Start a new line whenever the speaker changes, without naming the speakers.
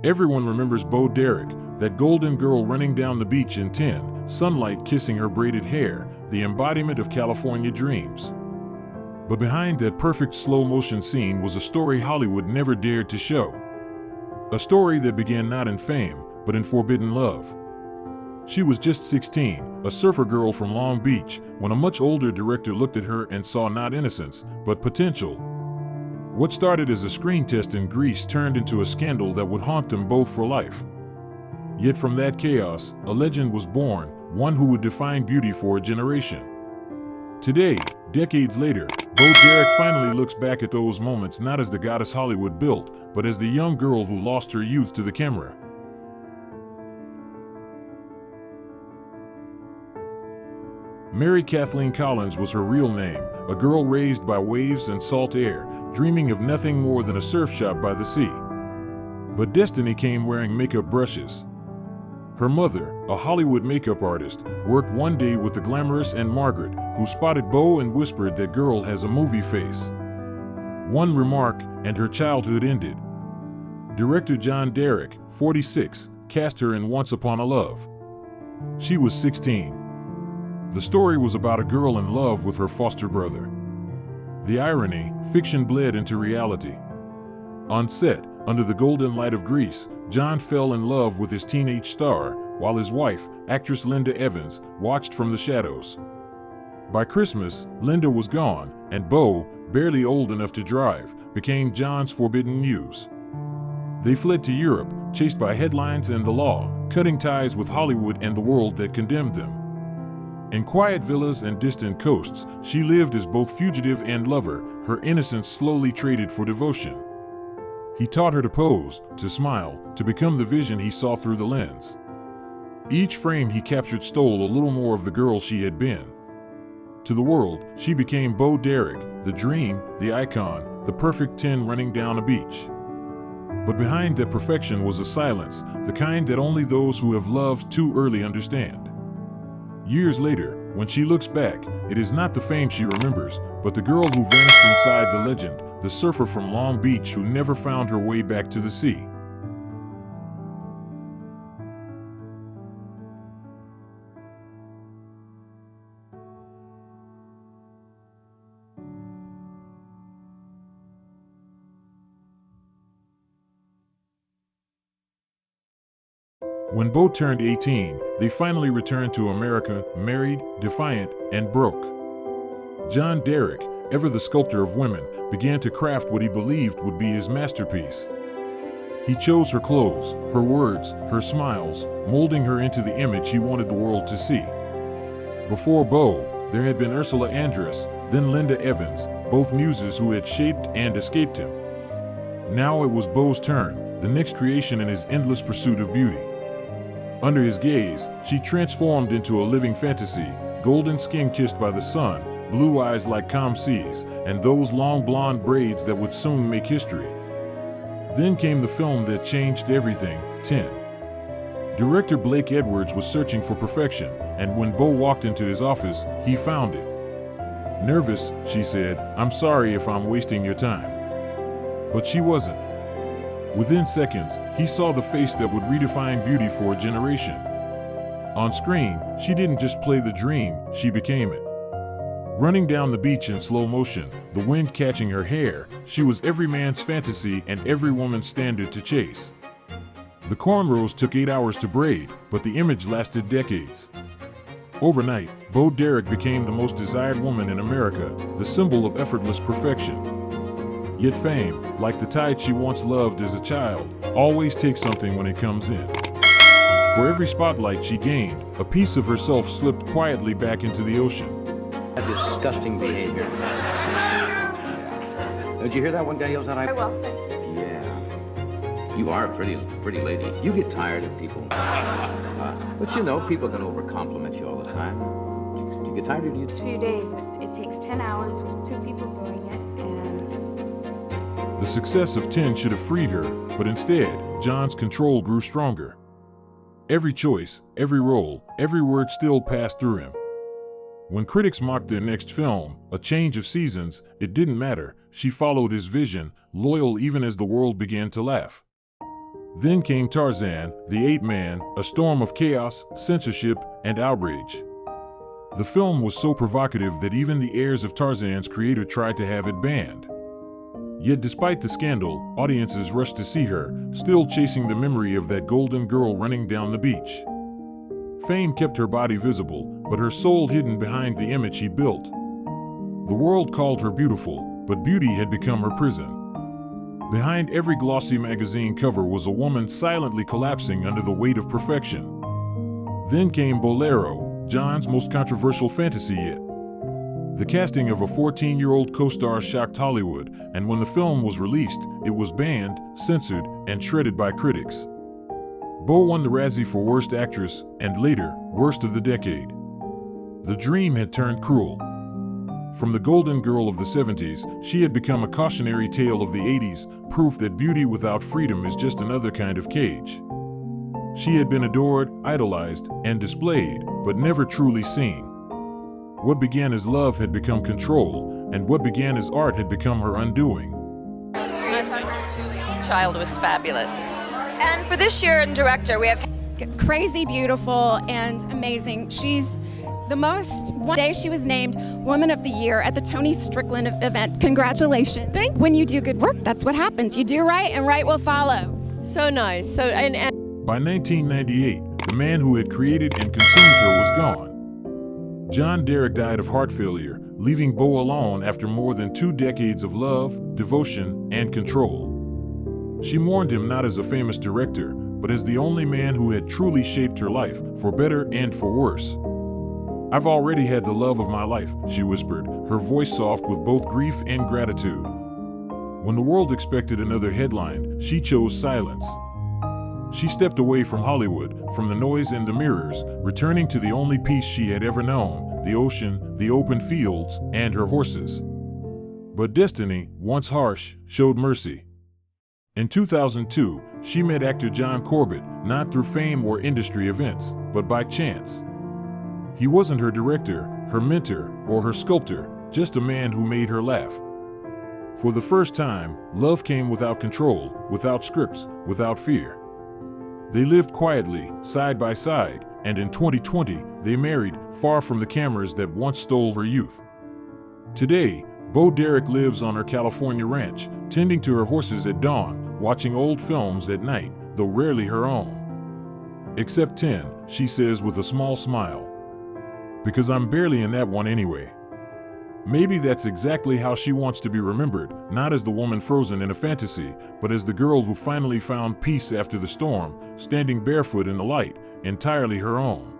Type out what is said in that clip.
Everyone remembers Bo Derek, that golden girl running down the beach in 10, sunlight kissing her braided hair, the embodiment of California dreams. But behind that perfect slow-motion scene was a story Hollywood never dared to show. A story that began not in fame, but in forbidden love. She was just 16, a surfer girl from Long Beach, when a much older director looked at her and saw not innocence, but potential. What started as a screen test in Greece turned into a scandal that would haunt them both for life. Yet from that chaos, a legend was born, one who would define beauty for a generation. Today, decades later, Bo Derek finally looks back at those moments not as the goddess Hollywood built, but as the young girl who lost her youth to the camera. Mary Kathleen Collins was her real name, a girl raised by waves and salt air, dreaming of nothing more than a surf shop by the sea. But destiny came wearing makeup brushes. Her mother, a Hollywood makeup artist, worked one day with the glamorous Aunt Margaret, who spotted Bo and whispered that girl has a movie face. One remark, and her childhood ended. Director John Derek, 46, cast her in Once Upon a Love. She was 16. The story was about a girl in love with her foster brother. The irony, fiction bled into reality. On set, under the golden light of Greece, John fell in love with his teenage star, while his wife, actress Linda Evans, watched from the shadows. By Christmas, Linda was gone, and Bo, barely old enough to drive, became John's forbidden muse. They fled to Europe, chased by headlines and the law, cutting ties with Hollywood and the world that condemned them. In quiet villas and distant coasts, she lived as both fugitive and lover, her innocence slowly traded for devotion. He taught her to pose, to smile, to become the vision he saw through the lens. Each frame he captured stole a little more of the girl she had been. To the world, she became Bo Derek, the dream, the icon, the perfect 10 running down a beach. But behind that perfection was a silence, the kind that only those who have loved too early understand. Years later, when she looks back, it is not the fame she remembers, but the girl who vanished inside the legend, the surfer from Long Beach who never found her way back to the sea. When Bo turned 18, they finally returned to America, married, defiant, and broke. John Derek, ever the sculptor of women, began to craft what he believed would be his masterpiece. He chose her clothes, her words, her smiles, molding her into the image he wanted the world to see. Before Bo, there had been Ursula Andress, then Linda Evans, both muses who had shaped and escaped him. Now it was Bo's turn, the next creation in his endless pursuit of beauty. Under his gaze, she transformed into a living fantasy, golden skin kissed by the sun, blue eyes like calm seas, and those long blonde braids that would soon make history. Then came the film that changed everything, 10. Director Blake Edwards was searching for perfection, and when Bo walked into his office, he found it. Nervous, she said, "I'm sorry if I'm wasting your time." But she wasn't. Within seconds, he saw the face that would redefine beauty for a generation. On screen, she didn't just play the dream, she became it. Running down the beach in slow motion, the wind catching her hair, she was every man's fantasy and every woman's standard to chase. The cornrows took 8 hours to braid, but the image lasted decades. Overnight, Bo Derek became the most desired woman in America, the symbol of effortless perfection. Yet fame, like the tide she once loved as a child, always takes something when it comes in. For every spotlight she gained, a piece of herself slipped quietly back into the ocean.
Disgusting behavior. Did you hear that one guy yells out?
Very well.
Yeah. You are a pretty lady. You get tired of people. But you know, people can over-compliment you all the time. Do you get tired of you?
It's a few days. It takes 10 hours with 2 people doing it, and
The success of 10 should have freed her, but instead, John's control grew stronger. Every choice, every role, every word still passed through him. When critics mocked their next film, A Change of Seasons, it didn't matter. She followed his vision, loyal even as the world began to laugh. Then came Tarzan, the Ape Man, a storm of chaos, censorship, and outrage. The film was so provocative that even the heirs of Tarzan's creator tried to have it banned. Yet despite the scandal, audiences rushed to see her, still chasing the memory of that golden girl running down the beach. Fame kept her body visible, but her soul hidden behind the image he built. The world called her beautiful, but beauty had become her prison. Behind every glossy magazine cover was a woman silently collapsing under the weight of perfection. Then came Bolero, John's most controversial fantasy yet. The casting of a 14-year-old co-star shocked Hollywood, and when the film was released, it was banned, censored, and shredded by critics. Bo won the Razzie for Worst Actress, and later, Worst of the Decade. The dream had turned cruel. From the golden girl of the 70s, she had become a cautionary tale of the 80s, proof that beauty without freedom is just another kind of cage. She had been adored, idolized, and displayed, but never truly seen. What began as love had become control, and what began as art had become her undoing.
Child was fabulous.
And for this year in director, we have
crazy beautiful and amazing. She's the most, one day she was named Woman of the Year at the Tony Strickland event. Congratulations. When you do good work, that's what happens. You do right and right will follow.
so nice.
By 1998, the man who had created and consumed her was gone. John Derek died of heart failure, leaving Bo alone after more than 2 decades of love, devotion, and control. She mourned him not as a famous director, but as the only man who had truly shaped her life, for better and for worse. "I've already had the love of my life," she whispered, her voice soft with both grief and gratitude. When the world expected another headline, she chose silence. She stepped away from Hollywood, from the noise and the mirrors, returning to the only peace she had ever known, the ocean, the open fields, and her horses. But destiny, once harsh, showed mercy. In 2002, she met actor John Corbett, not through fame or industry events, but by chance. He wasn't her director, her mentor, or her sculptor, just a man who made her laugh. For the first time, love came without control, without scripts, without fear. They lived quietly, side by side, and in 2020, they married, far from the cameras that once stole her youth. Today, Bo Derek lives on her California ranch, tending to her horses at dawn, watching old films at night, though rarely her own. Except 10, she says with a small smile. Because I'm barely in that one anyway. Maybe that's exactly how she wants to be remembered, not as the woman frozen in a fantasy, but as the girl who finally found peace after the storm, standing barefoot in the light, entirely her own.